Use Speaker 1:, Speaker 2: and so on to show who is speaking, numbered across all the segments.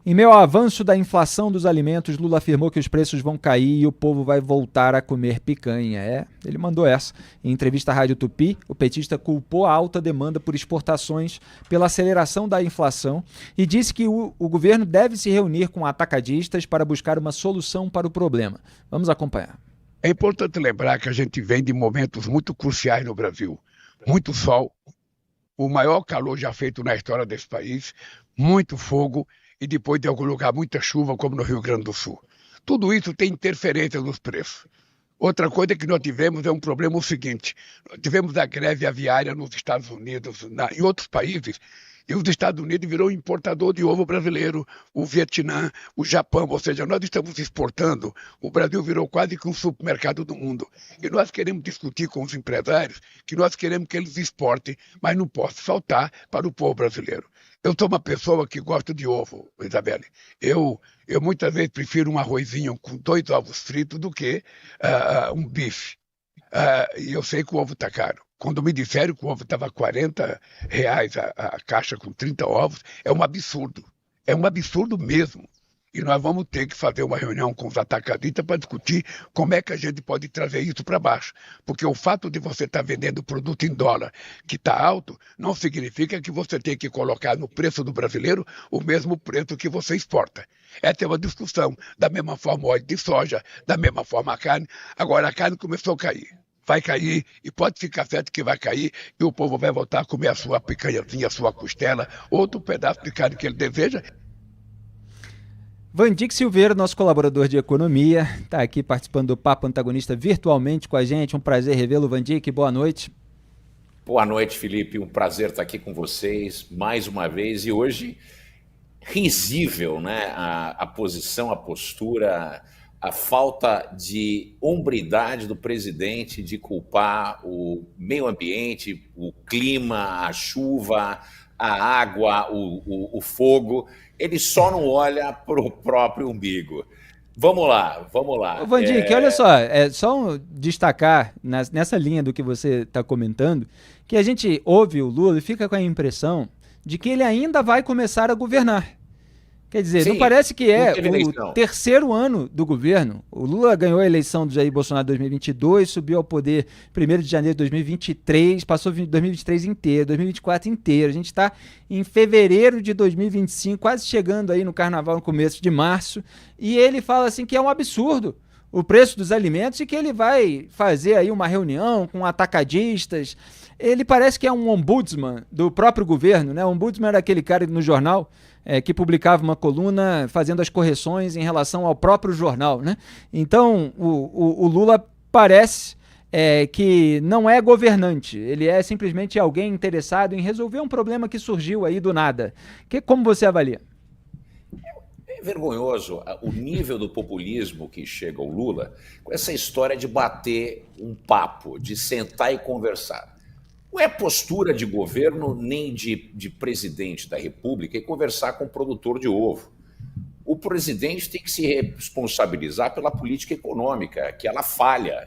Speaker 1: Em meio ao avanço da inflação dos alimentos, Lula afirmou que os preços vão cair e o povo vai voltar a comer picanha. Ele mandou essa. Em entrevista à Rádio Tupi, o petista culpou a alta demanda por exportações pela aceleração da inflação e disse que o governo deve se reunir com atacadistas para buscar uma solução para o problema. Vamos acompanhar.
Speaker 2: É importante lembrar que a gente vem de momentos muito cruciais no Brasil. Muito sol, o maior calor já feito na história desse país, muito fogo e depois de algum lugar muita chuva, como no Rio Grande do Sul. Tudo isso tem interferência nos preços. Outra coisa que nós tivemos é um problema o seguinte, nós tivemos a greve aviária nos Estados Unidos, em outros países, e os Estados Unidos virou importador de ovo brasileiro, o Vietnã, o Japão, ou seja, nós estamos exportando, o Brasil virou quase que um supermercado do mundo. E nós queremos discutir com os empresários que nós queremos que eles exportem, mas não pode faltar para o povo brasileiro. Eu sou uma pessoa que gosta de ovo, Isabelle. Eu muitas vezes prefiro um arrozinho com 2 ovos fritos do que um bife. E eu sei que o ovo está caro. Quando me disseram que o ovo estava R$ 40 a caixa com 30 ovos, é um absurdo. É um absurdo mesmo. E nós vamos ter que fazer uma reunião com os atacadistas para discutir como é que a gente pode trazer isso para baixo. Porque o fato de você estar vendendo produto em dólar que está alto, não significa que você tem que colocar no preço do brasileiro o mesmo preço que você exporta. Essa é uma discussão. Da mesma forma o óleo de soja, da mesma forma a carne. Agora a carne começou a cair. Vai cair, e pode ficar certo que vai cair, e o povo vai voltar a comer a sua picanhazinha, a sua costela, outro pedaço de carne que ele deseja.
Speaker 1: Vandic Silveira, nosso colaborador de economia, está aqui participando do Papo Antagonista virtualmente com a gente. Um prazer revê-lo, Vandic. Boa noite.
Speaker 3: Boa noite, Felipe. Um prazer estar aqui com vocês mais uma vez. E hoje, risível, né? A posição, a postura, a falta de hombridade do presidente de culpar o meio ambiente, o clima, a chuva, a água, o fogo. Ele só não olha para o próprio umbigo. Vamos lá.
Speaker 1: Ô, Vandic, olha só, só destacar nessa linha do que você está comentando, que a gente ouve o Lula e fica com a impressão de que ele ainda vai começar a governar. Quer dizer, sim, não parece que é o terceiro ano do governo. O Lula ganhou a eleição do Jair Bolsonaro em 2022, subiu ao poder 1º de janeiro de 2023, passou 2023 inteiro, 2024 inteiro. A gente está em fevereiro de 2025, quase chegando aí no carnaval, no começo de março, e ele fala assim que é um absurdo o preço dos alimentos e que ele vai fazer aí uma reunião com atacadistas. Ele parece que é um ombudsman do próprio governo, né? O ombudsman era aquele cara no jornal que publicava uma coluna fazendo as correções em relação ao próprio jornal, né? Então, o Lula parece que não é governante, ele é simplesmente alguém interessado em resolver um problema que surgiu aí do nada. Como você avalia?
Speaker 3: É vergonhoso o nível do populismo que chega ao Lula com essa história de bater um papo, de sentar e conversar. Não é postura de governo nem de presidente da República e conversar com o produtor de ovo. O presidente tem que se responsabilizar pela política econômica, que ela falha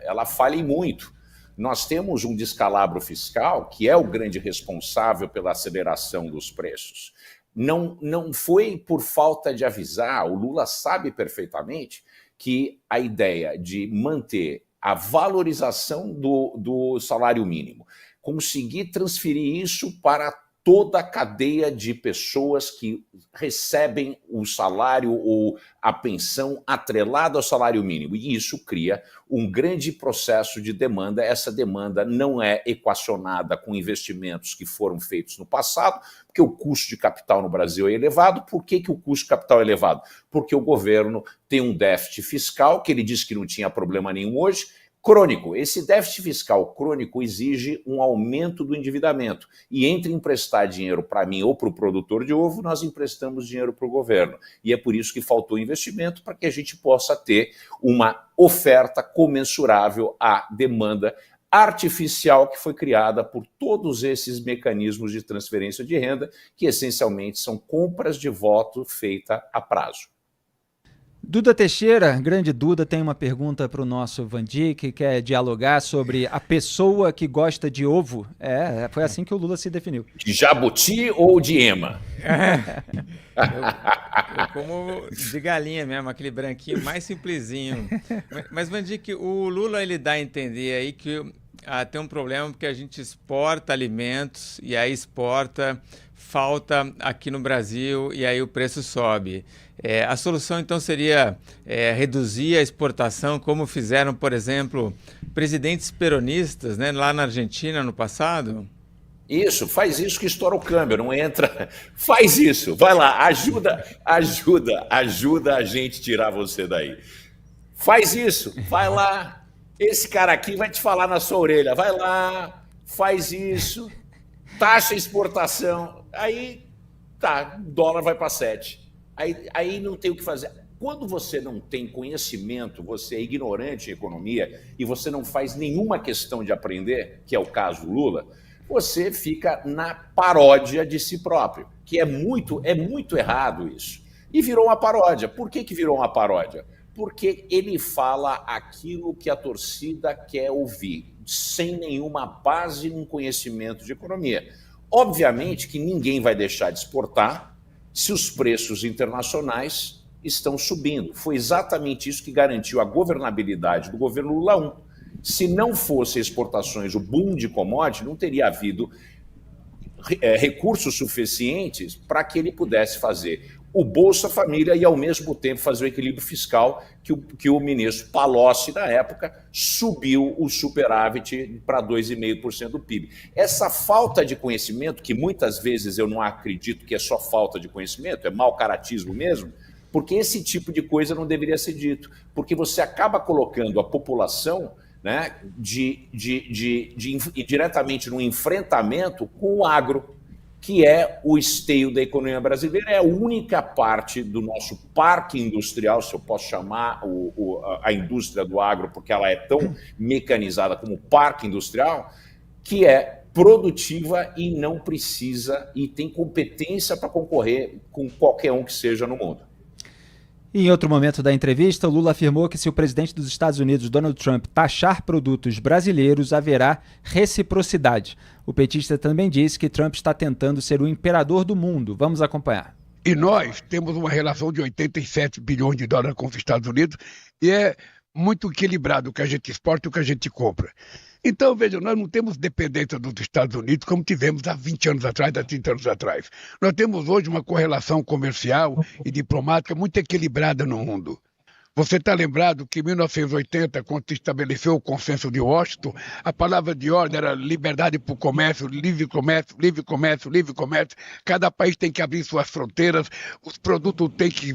Speaker 3: e muito. Nós temos um descalabro fiscal que é o grande responsável pela aceleração dos preços. Não foi por falta de avisar, o Lula sabe perfeitamente que a ideia de manter a valorização do salário mínimo, conseguir transferir isso para toda a cadeia de pessoas que recebem o salário ou a pensão atrelada ao salário mínimo. E isso cria um grande processo de demanda. Essa demanda não é equacionada com investimentos que foram feitos no passado, porque o custo de capital no Brasil é elevado. Por que o custo de capital é elevado? Porque o governo tem um déficit fiscal, que ele disse que não tinha problema nenhum hoje, crônico. Esse déficit fiscal crônico exige um aumento do endividamento. E entre emprestar dinheiro para mim ou para o produtor de ovo, nós emprestamos dinheiro para o governo. E é por isso que faltou investimento, para que a gente possa ter uma oferta comensurável à demanda artificial que foi criada por todos esses mecanismos de transferência de renda, que essencialmente são compras de voto feita a prazo.
Speaker 1: Duda Teixeira, grande Duda, tem uma pergunta para o nosso Vandir, que quer dialogar sobre a pessoa que gosta de ovo. Foi assim que o Lula se definiu.
Speaker 3: De jabuti ou de ema?
Speaker 4: Eu como de galinha mesmo, aquele branquinho mais simplesinho. Mas Vandir, que o Lula ele dá a entender aí que tem um problema porque a gente exporta alimentos e aí falta aqui no Brasil e aí o preço sobe. A solução então seria reduzir a exportação, como fizeram, por exemplo, presidentes peronistas, né, lá na Argentina no passado?
Speaker 3: Isso, faz isso que estoura o câmbio, não entra. Faz isso, vai lá, ajuda a gente tirar você daí. Faz isso, vai lá. Esse cara aqui vai te falar na sua orelha, vai lá, faz isso, taxa exportação, aí tá, o dólar vai para 7. Aí não tem o que fazer. Quando você não tem conhecimento, você é ignorante em economia e você não faz nenhuma questão de aprender, que é o caso do Lula, você fica na paródia de si próprio, que é muito errado isso. E virou uma paródia. Por que virou uma paródia? Porque ele fala aquilo que a torcida quer ouvir, sem nenhuma base nem conhecimento de economia. Obviamente que ninguém vai deixar de exportar se os preços internacionais estão subindo. Foi exatamente isso que garantiu a governabilidade do governo Lula 1. Se não fosse exportações, o boom de commodity, não teria havido recursos suficientes para que ele pudesse fazer o Bolsa Família e, ao mesmo tempo, fazer o equilíbrio fiscal que o ministro Palocci, na época, subiu o superávit para 2,5% do PIB. Essa falta de conhecimento, que muitas vezes eu não acredito que é só falta de conhecimento, é mau caratismo mesmo, porque esse tipo de coisa não deveria ser dito, porque você acaba colocando a população, né, diretamente num enfrentamento com o agro, que é o esteio da economia brasileira, é a única parte do nosso parque industrial, se eu posso chamar a indústria do agro, porque ela é tão mecanizada como parque industrial, que é produtiva e não precisa e tem competência para concorrer com qualquer um que seja no mundo.
Speaker 1: Em outro momento da entrevista, o Lula afirmou que se o presidente dos Estados Unidos, Donald Trump, taxar produtos brasileiros, haverá reciprocidade. O petista também disse que Trump está tentando ser o imperador do mundo. Vamos acompanhar.
Speaker 2: E nós temos uma relação de 87 bilhões de dólares com os Estados Unidos e é muito equilibrado o que a gente exporta e o que a gente compra. Então, veja, nós não temos dependência dos Estados Unidos como tivemos há 20 anos atrás, há 30 anos atrás. Nós temos hoje uma correlação comercial e diplomática muito equilibrada no mundo. Você está lembrado que em 1980, quando se estabeleceu o consenso de Washington, a palavra de ordem era liberdade para o comércio, livre comércio, livre comércio, livre comércio. Cada país tem que abrir suas fronteiras, os produtos têm que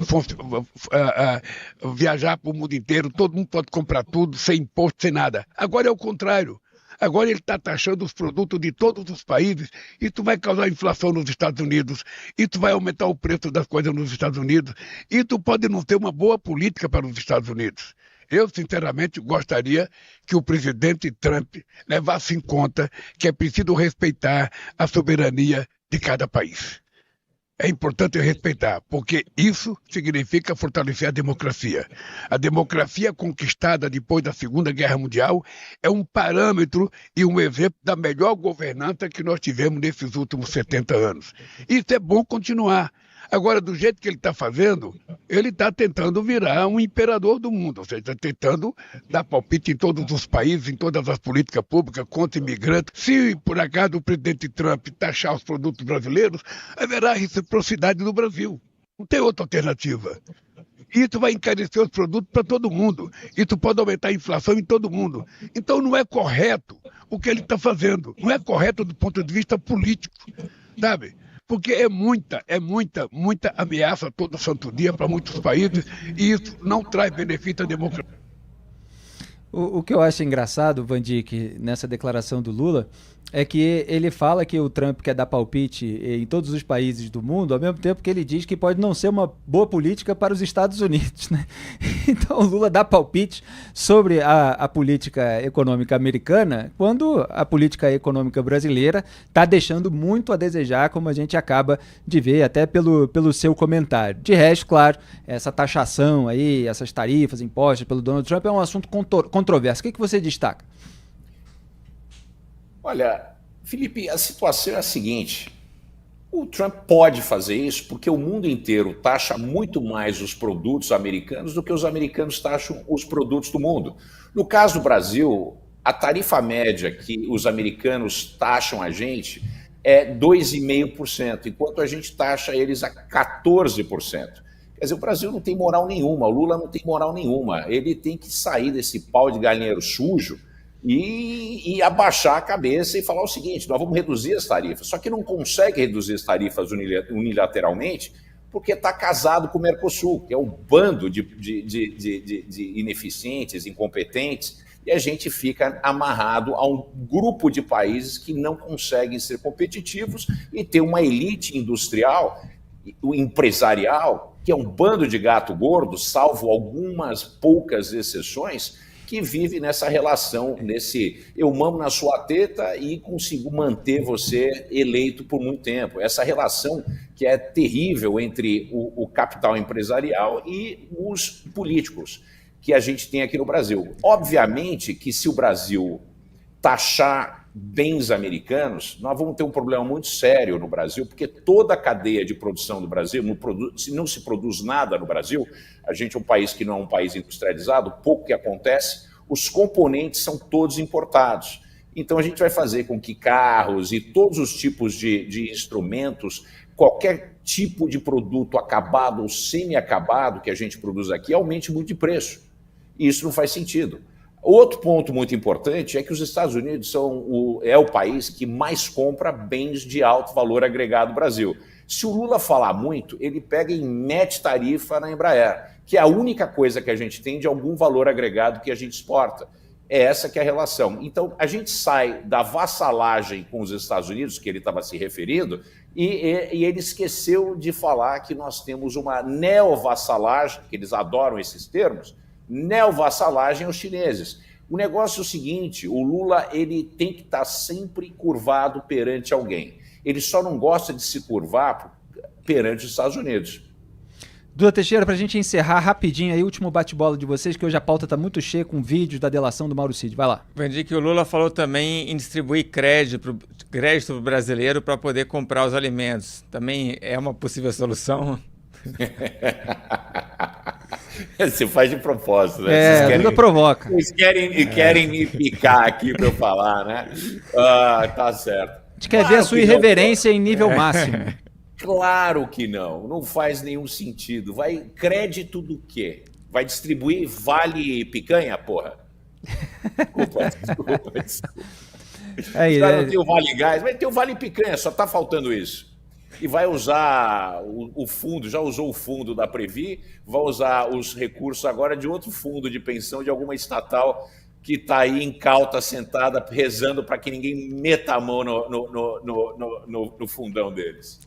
Speaker 2: viajar para o mundo inteiro, todo mundo pode comprar tudo, sem imposto, sem nada. Agora é o contrário. Agora ele está taxando os produtos de todos os países. Isso vai causar inflação nos Estados Unidos. Isso vai aumentar o preço das coisas nos Estados Unidos. Isso pode não ter uma boa política para os Estados Unidos. Eu, sinceramente, gostaria que o presidente Trump levasse em conta que é preciso respeitar a soberania de cada país. É importante respeitar, porque isso significa fortalecer a democracia. A democracia conquistada depois da Segunda Guerra Mundial é um parâmetro e um exemplo da melhor governança que nós tivemos nesses últimos 70 anos. Isso é bom continuar. Agora, do jeito que ele está fazendo, ele está tentando virar um imperador do mundo, ou seja, está tentando dar palpite em todos os países, em todas as políticas públicas contra imigrantes. Se, por acaso, o presidente Trump taxar os produtos brasileiros, haverá reciprocidade no Brasil. Não tem outra alternativa. Isso vai encarecer os produtos para todo mundo. Isso pode aumentar a inflação em todo mundo. Então, não é correto o que ele está fazendo. Não é correto do ponto de vista político, sabe? Porque é muita ameaça todo santo dia para muitos países e isso não traz benefício à democracia.
Speaker 1: O que eu acho engraçado, Vandir, que nessa declaração do Lula, é que ele fala que o Trump quer dar palpite em todos os países do mundo, ao mesmo tempo que ele diz que pode não ser uma boa política para os Estados Unidos, né? Então o Lula dá palpite sobre a política econômica americana, quando a política econômica brasileira está deixando muito a desejar, como a gente acaba de ver até pelo seu comentário. De resto, claro, essa taxação aí, essas tarifas impostas pelo Donald Trump é um assunto controverso. O que você destaca?
Speaker 3: Olha, Felipe, a situação é a seguinte: o Trump pode fazer isso porque o mundo inteiro taxa muito mais os produtos americanos do que os americanos taxam os produtos do mundo. No caso do Brasil, a tarifa média que os americanos taxam a gente é 2,5%, enquanto a gente taxa eles a 14%. Quer dizer, o Brasil não tem moral nenhuma, o Lula não tem moral nenhuma. Ele tem que sair desse pau de galinheiro sujo e abaixar a cabeça e falar o seguinte: nós vamos reduzir as tarifas. Só que não consegue reduzir as tarifas unilateralmente porque está casado com o Mercosul, que é um bando de ineficientes, incompetentes, e a gente fica amarrado a um grupo de países que não conseguem ser competitivos e ter uma elite industrial, empresarial, que é um bando de gato gordo, salvo algumas poucas exceções, que vive nessa relação, nesse eu mamo na sua teta e consigo manter você eleito por muito tempo. Essa relação que é terrível entre o capital empresarial e os políticos que a gente tem aqui no Brasil. Obviamente que se o Brasil taxar bens americanos, nós vamos ter um problema muito sério no Brasil, porque toda a cadeia de produção do Brasil, se não se produz nada no Brasil, a gente é um país que não é um país industrializado, pouco que acontece, os componentes são todos importados. Então a gente vai fazer com que carros e todos os tipos de instrumentos, qualquer tipo de produto acabado ou semi-acabado que a gente produz aqui, aumente muito de preço. E isso não faz sentido. Outro ponto muito importante é que os Estados Unidos é o país que mais compra bens de alto valor agregado no Brasil. Se o Lula falar muito, ele pega e mete tarifa na Embraer, que é a única coisa que a gente tem de algum valor agregado que a gente exporta. É essa que é a relação. Então, a gente sai da vassalagem com os Estados Unidos, que ele estava se referindo, e ele esqueceu de falar que nós temos uma neovassalagem, que eles adoram esses termos, neovassalagem aos chineses. O negócio é o seguinte: o Lula ele tem que estar sempre curvado perante alguém. Ele só não gosta de se curvar perante os Estados Unidos.
Speaker 1: Duda Teixeira, para a gente encerrar rapidinho aí, último bate-bola de vocês, que hoje a pauta está muito cheia com vídeos da delação do Mauro Cid. Vai lá.
Speaker 4: Vendi que o Lula falou também em distribuir crédito pro brasileiro para poder comprar os alimentos. Também é uma possível solução?
Speaker 3: Você faz de propósito, né?
Speaker 1: Lula provoca.
Speaker 3: Vocês querem me picar aqui para eu falar, né? Tá certo.
Speaker 1: A gente quer ver a sua irreverência em nível máximo.
Speaker 3: Claro que não faz nenhum sentido. Vai crédito do quê? Vai distribuir vale picanha, porra? Desculpa. Os caras não tem o vale gás, vai ter o vale picanha, só tá faltando isso. E vai usar o fundo, já usou o fundo da Previ, vai usar os recursos agora de outro fundo de pensão de alguma estatal que está aí em cauta, sentada, rezando para que ninguém meta a mão no fundão deles.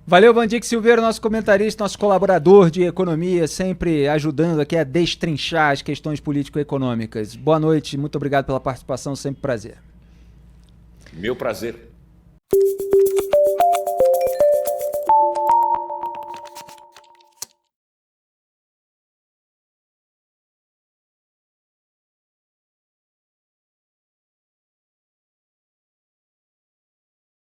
Speaker 1: Valeu, Vandic Silveira, nosso comentarista, nosso colaborador de economia, sempre ajudando aqui a destrinchar as questões político-econômicas. Boa noite, muito obrigado pela participação, sempre prazer.
Speaker 3: Meu prazer.